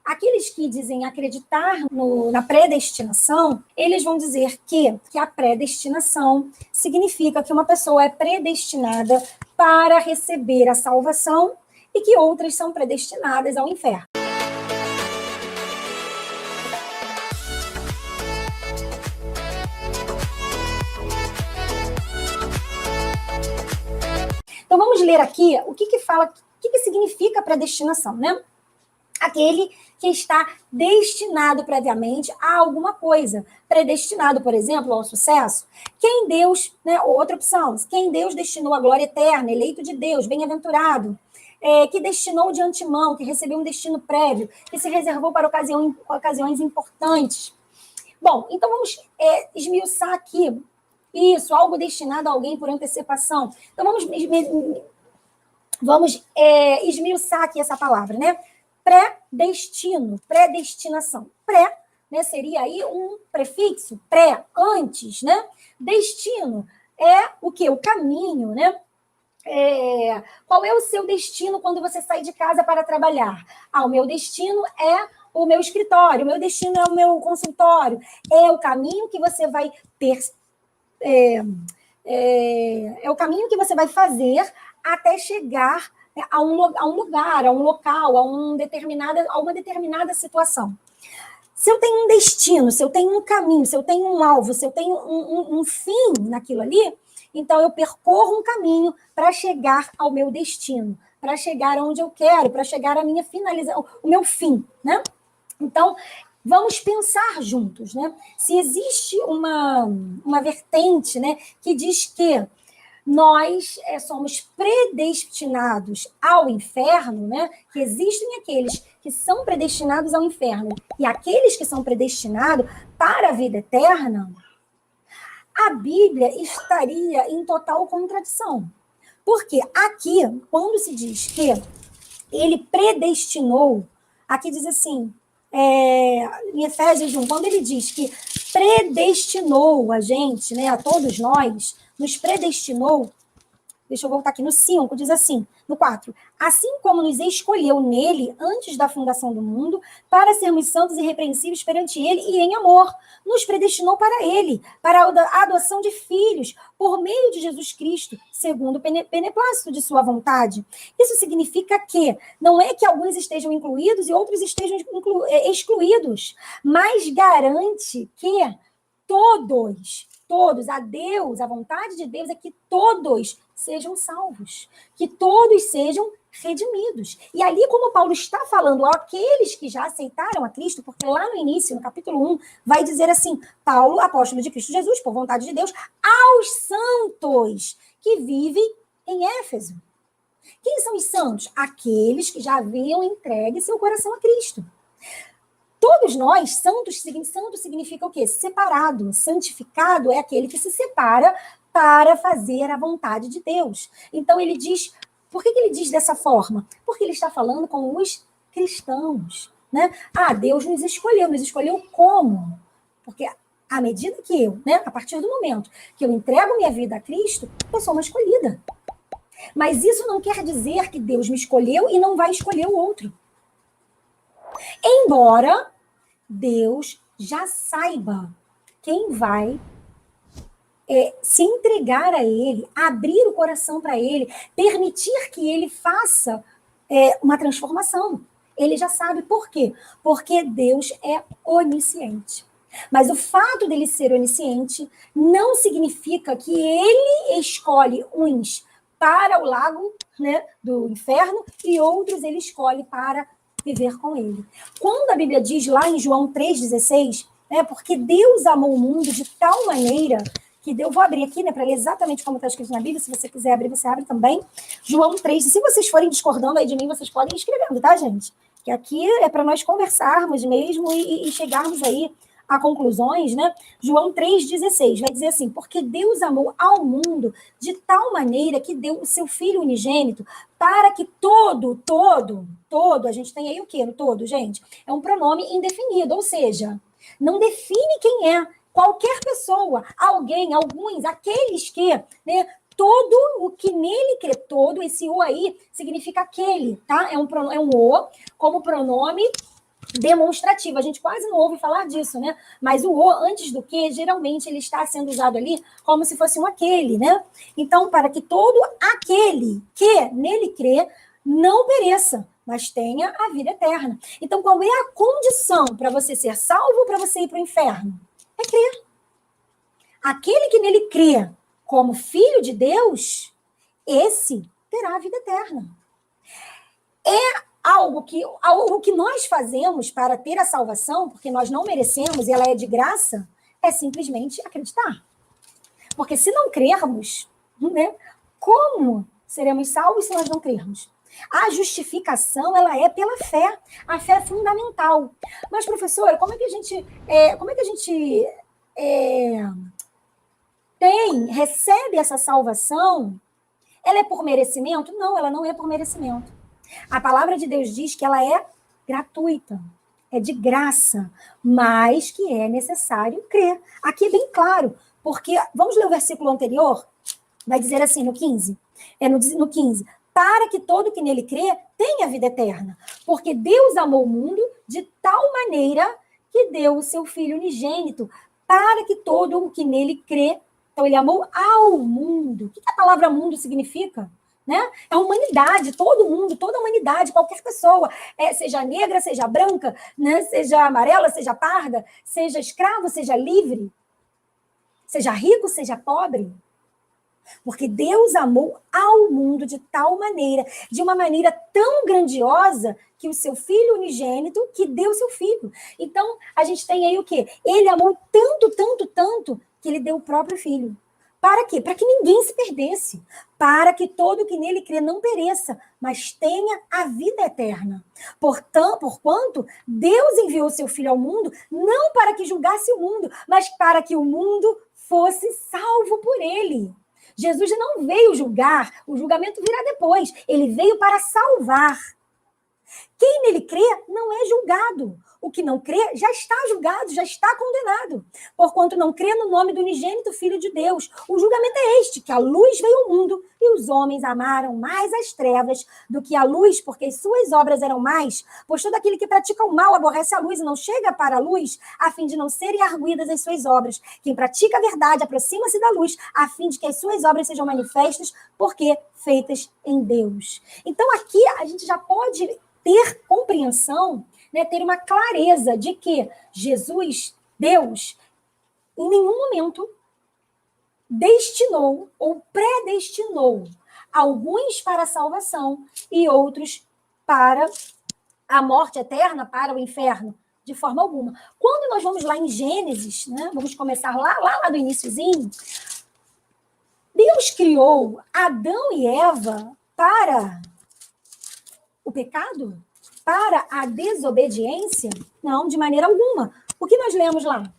Aqueles que dizem acreditar na predestinação, eles vão dizer que a predestinação significa que uma pessoa é predestinada para receber a salvação e que outras são predestinadas ao inferno. Então vamos ler aqui o que fala, o que significa predestinação, né? Aquele que está destinado previamente a alguma coisa. Predestinado, por exemplo, ao sucesso. Quem Deus, né, outra opção, quem Deus destinou à glória eterna, eleito de Deus, bem-aventurado, que destinou de antemão, que recebeu um destino prévio, que se reservou para ocasiões importantes. Bom, então vamos esmiuçar aqui isso, algo destinado a alguém por antecipação. Então vamos esmiuçar aqui essa palavra, né? Predestino, predestinação. Pré, né, seria aí um prefixo, pré, antes, né? Destino é o quê? O caminho, né? Qual é o seu destino quando você sai de casa para trabalhar? O meu destino é o meu escritório, o meu destino é o meu consultório. É o caminho que você vai ter, o caminho que você vai fazer até chegar a um lugar, a um local, a uma determinada situação. Se eu tenho um destino, se eu tenho um caminho, se eu tenho um alvo, se eu tenho um fim naquilo ali, então eu percorro um caminho para chegar ao meu destino, para chegar onde eu quero, para chegar à minha finalização, o meu fim, né? Então, vamos pensar juntos, né? Se existe uma vertente, né, que diz que nós somos predestinados ao inferno, né? Que existem aqueles que são predestinados ao inferno e aqueles que são predestinados para a vida eterna, a Bíblia estaria em total contradição. Porque aqui, quando se diz que ele predestinou, aqui diz assim, em Efésios 1, quando ele diz que predestinou a gente, né, a todos nós, nos predestinou, deixa eu voltar aqui no 5, diz assim, no 4, assim como nos escolheu nele antes da fundação do mundo, para sermos santos e irrepreensíveis perante ele e em amor, nos predestinou para ele, para a adoção de filhos, por meio de Jesus Cristo, segundo o beneplácito de sua vontade. Isso significa que não é que alguns estejam incluídos e outros estejam excluídos, mas garante que todos, a Deus, a vontade de Deus é que todos sejam salvos, que todos sejam redimidos. E ali, como Paulo está falando àqueles que já aceitaram a Cristo, porque lá no início, no capítulo 1, vai dizer assim, Paulo, apóstolo de Cristo Jesus, por vontade de Deus, aos santos que vivem em Éfeso. Quem são os santos? Aqueles que já haviam entregue seu coração a Cristo. Todos nós, santo significa o quê? Separado. Santificado é aquele que se separa para fazer a vontade de Deus. Então ele diz, por que ele diz dessa forma? Porque ele está falando com os cristãos, né? Deus nos escolheu como? Porque à medida que eu, né, a partir do momento que eu entrego minha vida a Cristo, eu sou uma escolhida. Mas isso não quer dizer que Deus me escolheu e não vai escolher o outro. Embora Deus já saiba quem vai se entregar a Ele, abrir o coração para Ele, permitir que Ele faça uma transformação. Ele já sabe por quê? Porque Deus é onisciente. Mas o fato dele ser onisciente não significa que Ele escolhe uns para o lago, né, do inferno e outros Ele escolhe para viver com Ele. Quando a Bíblia diz lá em João 3,16, né, porque Deus amou o mundo de tal maneira que Deus, vou abrir aqui, né, para ler exatamente como está escrito na Bíblia, se você quiser abrir, você abre também. João 3, se vocês forem discordando aí de mim, vocês podem ir escrevendo, tá, gente? Que aqui é para nós conversarmos mesmo e chegarmos aí a conclusões, né? João 3,16 vai dizer assim, porque Deus amou ao mundo de tal maneira que deu o seu Filho unigênito para que todo, a gente tem aí o quê no todo, gente? É um pronome indefinido, ou seja, não define quem é, qualquer pessoa, alguém, alguns, aqueles que, né, todo o que nele crê, todo, esse o aí significa aquele, tá? É um o como pronome demonstrativo. A gente quase não ouve falar disso, né? Mas o "o", antes do "que", geralmente ele está sendo usado ali como se fosse um "aquele", né? Então, para que todo aquele que nele crê não pereça, mas tenha a vida eterna. Então, qual é a condição para você ser salvo ou para você ir para o inferno? É crer. Aquele que nele crê como filho de Deus, esse terá a vida eterna. Algo que nós fazemos para ter a salvação, porque nós não merecemos e ela é de graça, é simplesmente acreditar. Porque se não crermos, né, como seremos salvos se nós não crermos? A justificação, ela é pela fé. A fé é fundamental. Mas, professora, como é que a gente recebe essa salvação? Ela é por merecimento? Não, ela não é por merecimento. A palavra de Deus diz que ela é gratuita, é de graça, mas que é necessário crer. Aqui é bem claro, porque, vamos ler o versículo anterior? Vai dizer assim, no 15. No 15. Para que todo que nele crê tenha vida eterna. Porque Deus amou o mundo de tal maneira que deu o seu Filho unigênito, para que todo o que nele crê. Então, ele amou ao mundo. O que a palavra mundo significa? Né? A humanidade, todo mundo, toda a humanidade, qualquer pessoa, seja negra, seja branca, né? Seja amarela, seja parda, seja escravo, seja livre, seja rico, seja pobre. Porque Deus amou ao mundo de tal maneira, de uma maneira tão grandiosa, que o seu Filho unigênito, que deu o seu Filho. Então, a gente tem aí o quê? Ele amou tanto, tanto, tanto, que ele deu o próprio Filho. Para quê? Para que ninguém se perdesse. Para que todo que nele crê não pereça, mas tenha a vida eterna. Porquanto Deus enviou o seu Filho ao mundo, não para que julgasse o mundo, mas para que o mundo fosse salvo por ele. Jesus não veio julgar, o julgamento virá depois. Ele veio para salvar. Quem nele crê não é julgado. O que não crê já está julgado, já está condenado. Porquanto não crê no nome do unigênito Filho de Deus. O julgamento é este, que a luz veio ao mundo e os homens amaram mais as trevas do que a luz, porque as suas obras eram mais. Pois todo aquele que pratica o mal aborrece a luz e não chega para a luz, a fim de não serem arguidas as suas obras. Quem pratica a verdade aproxima-se da luz, a fim de que as suas obras sejam manifestas, porque feitas em Deus. Então aqui a gente já pode ter compreensão, né, ter uma clareza de que Jesus, Deus, em nenhum momento destinou ou predestinou alguns para a salvação e outros para a morte eterna, para o inferno, de forma alguma. Quando nós vamos lá em Gênesis, né, vamos começar lá do iniciozinho, Deus criou Adão e Eva para o pecado? Para a desobediência? Não, de maneira alguma. O que nós lemos lá?